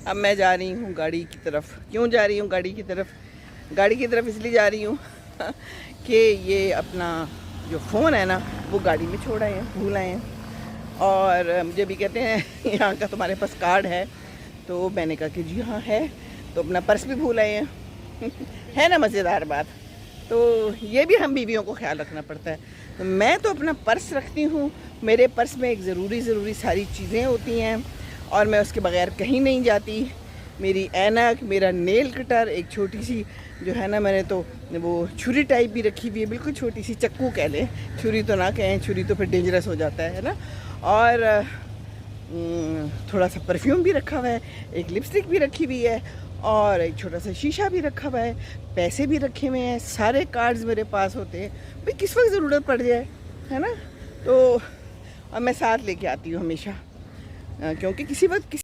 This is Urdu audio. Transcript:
اب میں جا رہی ہوں گاڑی کی طرف. کیوں جا رہی ہوں گاڑی کی طرف؟ گاڑی کی طرف اس لیے جا رہی ہوں کہ یہ اپنا جو فون ہے نا وہ گاڑی میں چھوڑ آئے ہیں, بھول آئے ہیں. اور مجھے بھی کہتے ہیں یہاں کا تمہارے پاس کارڈ ہے؟ تو میں نے کہا کہ جی ہاں ہے. تو اپنا پرس بھی بھول آئے ہیں. ہے نا مزیدار بات؟ تو یہ بھی ہم بیویوں کو خیال رکھنا پڑتا ہے. میں تو اپنا پرس رکھتی ہوں. میرے پرس میں ایک ضروری ساری چیزیں ہوتی ہیں اور میں اس کے بغیر کہیں نہیں جاتی. میری اینک, میرا نیل کٹر, ایک چھوٹی سی جو ہے نا, میں نے تو وہ چھری ٹائپ بھی رکھی ہوئی ہے, بالکل چھوٹی سی, چکو کہہ لیں, چھری تو نہ کہیں, چھری تو پھر ڈینجرس ہو جاتا ہے نا. اور تھوڑا سا پرفیوم بھی رکھا ہوا ہے, ایک لپسٹک بھی رکھی ہوئی ہے, اور ایک چھوٹا سا شیشہ بھی رکھا ہوا ہے, پیسے بھی رکھے ہوئے ہیں, سارے کارڈز میرے پاس ہوتے ہیں بھئی کس وقت ضرورت پڑ جائے, ہے نا. تو اور میں ساتھ لے کے آتی ہوں ہمیشہ, کیونکہ کسی وقت